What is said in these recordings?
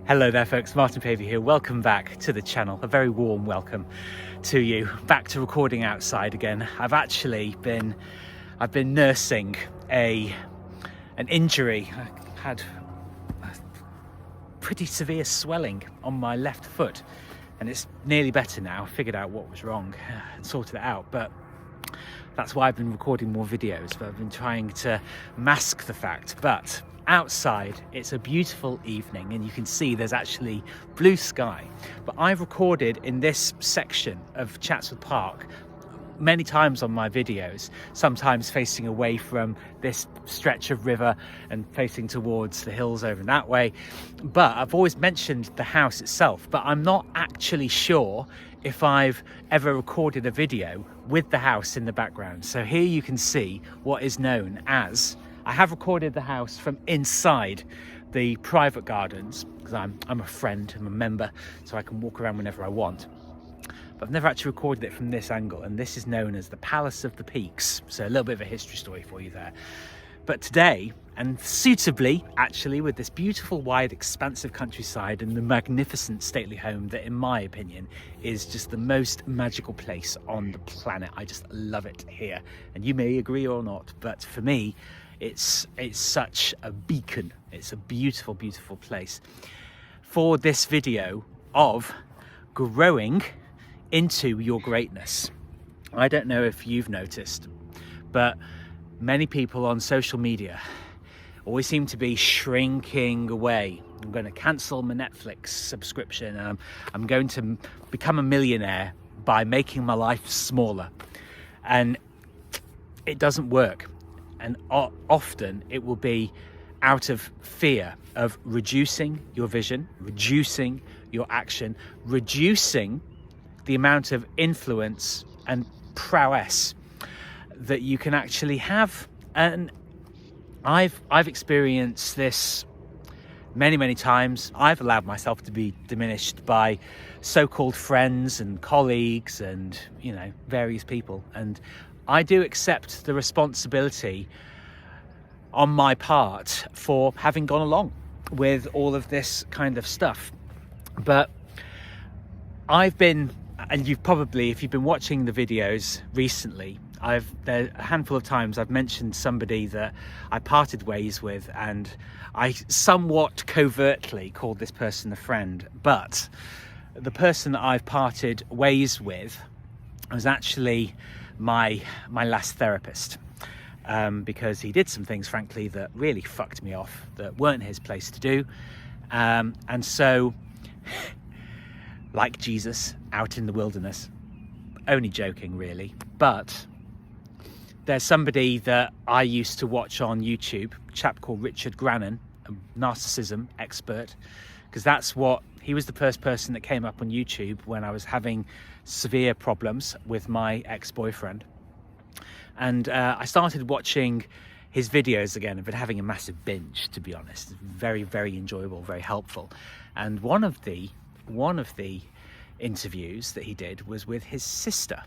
Hello there folks, Martin Pavey here. Welcome back to the channel. A very warm welcome to you. Back to recording outside again. I've been nursing an injury. I had a pretty severe swelling on my left foot and it's nearly better now. I figured out what was wrong and sorted it out, but that's why I've been recording more videos, but I've been trying to mask the fact. But outside, it's a beautiful evening and you can see there's actually blue sky. But I've recorded in this section of Chatswood Park many times on my videos, sometimes facing away from this stretch of river and facing towards the hills over that way. But I've always mentioned the house itself, but I'm not actually sure if I've ever recorded a video with the house in the background. So here you can see what is known as, I have recorded the house from inside the private gardens because I'm a friend, I'm a member, so I can walk around whenever I want. But I've never actually recorded it from this angle, and this is known as the Palace of the Peaks. So a little bit of a history story for you there. But today, and suitably actually, with this beautiful, wide, expansive countryside and the magnificent stately home that, in my opinion, is just the most magical place on the planet. I just love it here. And you may agree or not, but for me, it's such a beacon. It's a beautiful, beautiful place. For this video of growing into your greatness. I don't know if you've noticed, but many people on social media always seem to be shrinking away. I'm going to cancel my Netflix subscription and I'm going to become a millionaire by making my life smaller. And it doesn't work. And often it will be out of fear of reducing your vision, reducing your action, reducing the amount of influence and prowess that you can actually have. And I've experienced this many times. I've allowed myself to be diminished by so-called friends and colleagues and, you know, various people. And I do accept the responsibility on my part for having gone along with all of this kind of stuff. But I've been, and you've probably, if you've been watching the videos recently, there a handful of times I've mentioned somebody that I parted ways with, and I somewhat covertly called this person a friend. But the person that I've parted ways with was actually my last therapist, because he did some things, frankly, that really fucked me off, that weren't his place to do. And so, like Jesus out in the wilderness, only joking really, but there's somebody that I used to watch on YouTube, a chap called Richard Grannon, a narcissism expert, because he was the first person that came up on YouTube when I was having severe problems with my ex-boyfriend. And I started watching his videos again. I've been having a massive binge, to be honest. Very, very enjoyable, very helpful. And one of the interviews that he did was with his sister,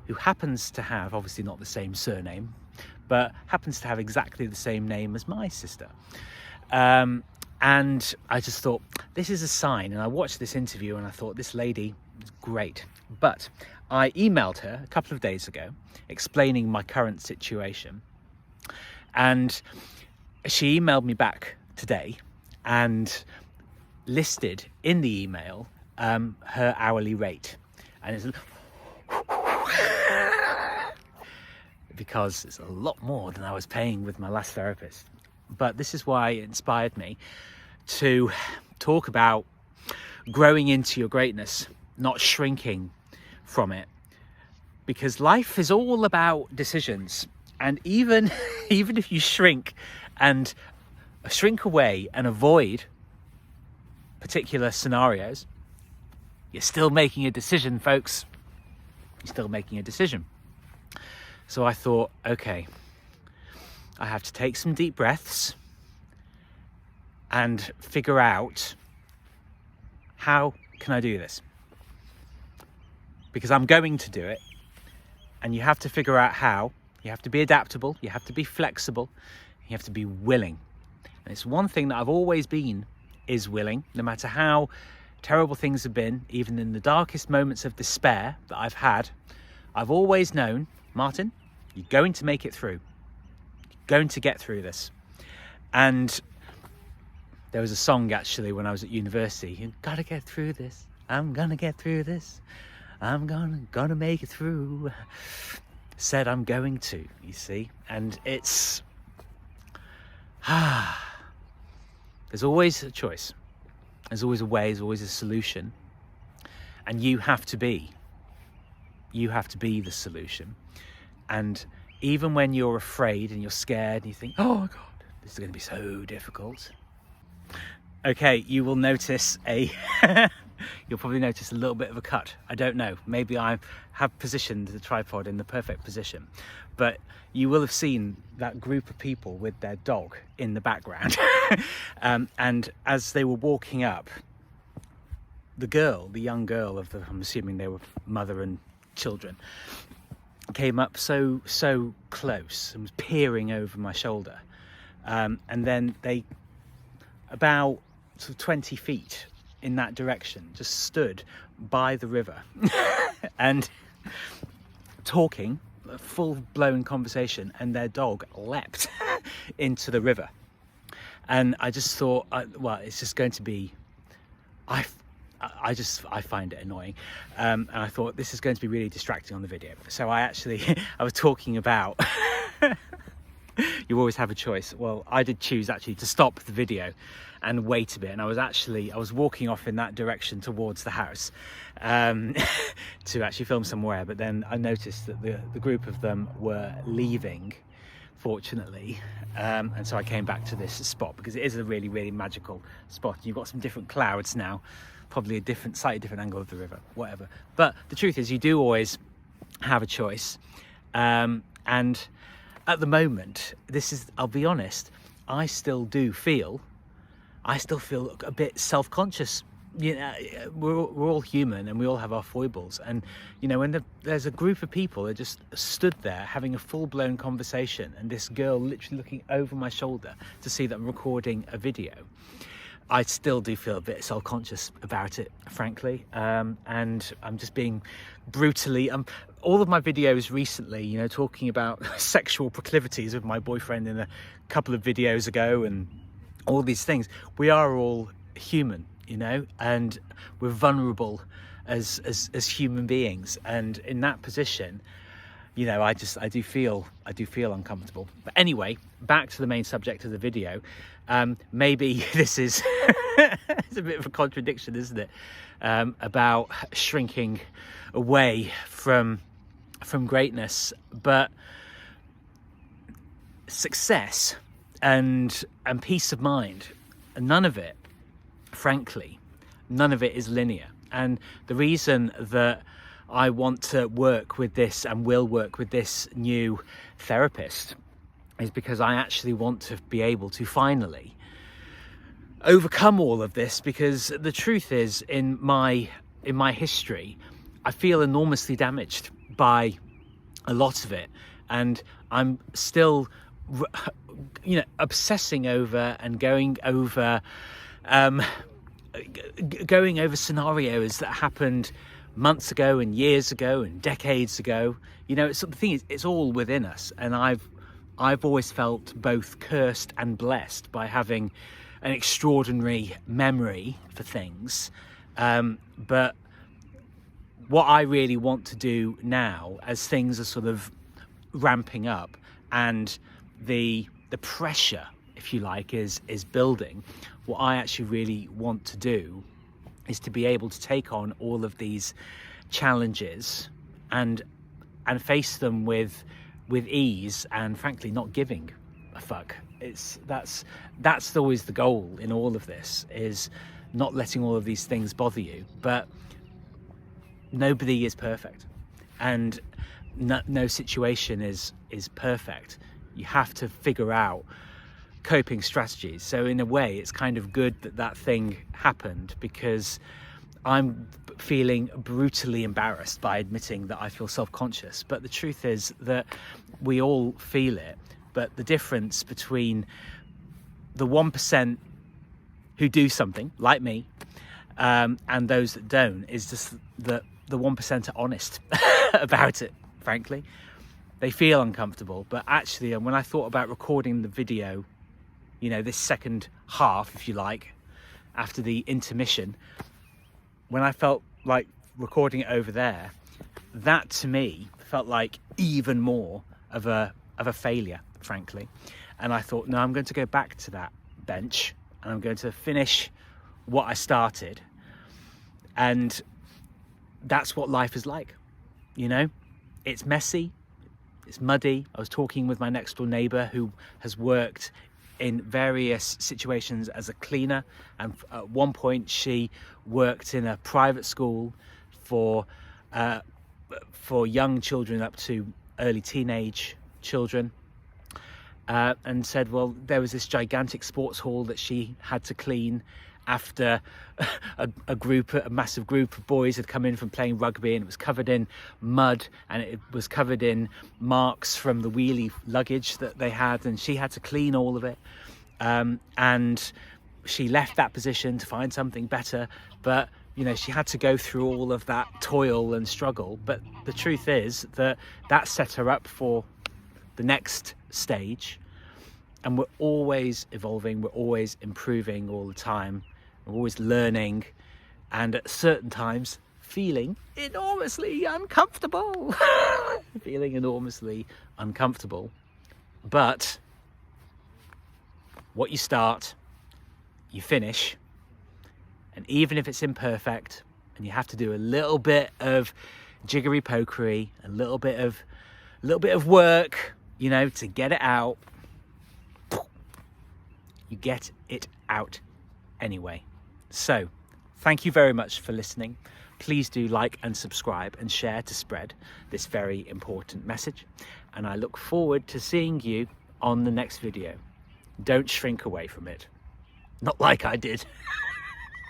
who happens to have, obviously not the same surname, but happens to have exactly the same name as my sister. And I just thought, this is a sign. And I watched this interview and I thought, this lady is great. But I emailed her a couple of days ago explaining my current situation. And she emailed me back today and listed in the email her hourly rate. And it's because it's a lot more than I was paying with my last therapist. But this is why it inspired me to talk about growing into your greatness, not shrinking from it. Because life is all about decisions. And even if you shrink away and avoid particular scenarios, you're still making a decision, folks. You're still making a decision. So I thought, okay, I have to take some deep breaths and figure out, how can I do this? Because I'm going to do it, and you have to figure out how. You have to be adaptable, you have to be flexible, you have to be willing. And it's one thing that I've always been is willing, no matter how terrible things have been, even in the darkest moments of despair that I've had, I've always known, Martin, you're going to make it through. You're going to get through this. And there was a song actually when I was at university, you gotta get through this. I'm gonna get through this. I'm gonna make it through. Said I'm going to, you see. And it's, there's always a choice. There's always a way, there's always a solution. And you have to be the solution. And even when you're afraid and you're scared and you think, oh my God, this is going to be so difficult. Okay, you will notice you'll probably notice a little bit of a cut. I don't know, maybe I have positioned the tripod in the perfect position, but you will have seen that group of people with their dog in the background. And as they were walking up, the young girl I'm assuming they were mother and children, came up so close and was peering over my shoulder. And then they, about sort of 20 feet in that direction, just stood by the river and talking, a full-blown conversation, and their dog leapt into the river. And I just thought, well, it's just going to be, I find it annoying, and I thought this is going to be really distracting on the video. So I was talking about you always have a choice. Well, I did choose actually to stop the video and wait a bit, and I was walking off in that direction towards the house to actually film somewhere, but then I noticed that the group of them were leaving, fortunately, and so I came back to this spot because it is a really, really magical spot. You've got some different clouds now, probably a slightly different angle of the river, whatever. But the truth is, you do always have a choice, and at the moment, I'll be honest, I still feel a bit self-conscious. You know, we're all human and we all have our foibles. And, you know, when there's a group of people that just stood there having a full-blown conversation, and this girl literally looking over my shoulder to see that I'm recording a video, I still do feel a bit self-conscious about it, frankly. And I'm just being brutally... all of my videos recently, you know, talking about sexual proclivities with my boyfriend in a couple of videos ago and all these things, we are all human, you know, and we're vulnerable as human beings. And in that position, you know, I do feel uncomfortable. But anyway, back to the main subject of the video. Maybe this is it's a bit of a contradiction, isn't it? About shrinking away from greatness, but success and peace of mind, none of it, frankly, none of it is linear. And the reason that I want to work with this and will work with this new therapist is because I actually want to be able to finally overcome all of this, because the truth is, in my history, I feel enormously damaged by a lot of it, and I'm still, you know, obsessing over and going over scenarios that happened months ago and years ago and decades ago. You know, the thing is, it's all within us, and I've always felt both cursed and blessed by having an extraordinary memory for things, but what I really want to do now, as things are sort of ramping up and the pressure, if you like, is building, what I actually really want to do is to be able to take on all of these challenges and face them with ease, and frankly not giving a fuck. That's always the goal in all of this, is not letting all of these things bother you. But nobody is perfect, and no situation is perfect. You have to figure out coping strategies. So in a way, it's kind of good that thing happened, because I'm feeling brutally embarrassed by admitting that I feel self-conscious. But the truth is that we all feel it. But the difference between the 1% who do something like me, and those that don't, is just that the 1% are honest about it, frankly. They feel uncomfortable, but actually, when I thought about recording the video, you know, this second half, if you like, after the intermission, when I felt like recording it over there, that to me felt like even more of a failure, frankly. And I thought, no, I'm going to go back to that bench and I'm going to finish what I started. And that's what life is like, you know. It's messy, it's muddy. I was talking with my next door neighbour who has worked in various situations as a cleaner, and at one point she worked in a private school for young children up to early teenage children, and said, well, there was this gigantic sports hall that she had to clean after a massive group of boys had come in from playing rugby, and it was covered in mud and it was covered in marks from the wheelie luggage that they had, and she had to clean all of it, and she left that position to find something better. But you know, she had to go through all of that toil and struggle, but the truth is that set her up for the next stage. And we're always evolving, we're always improving all the time, we're always learning, and at certain times feeling enormously uncomfortable. Feeling enormously uncomfortable. But what you start, you finish. And even if it's imperfect and you have to do a little bit of jiggery pokery, a little bit of work, you know, to get it out, you get it out anyway. So thank you very much for listening. Please do like and subscribe and share to spread this very important message. And I look forward to seeing you on the next video. Don't shrink away from it. Not like I did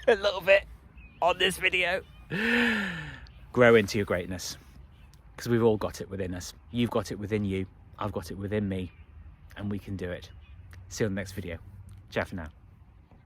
a little bit on this video. Grow into your greatness, because we've all got it within us. You've got it within you. I've got it within me, and we can do it. See you on the next video. Ciao for now.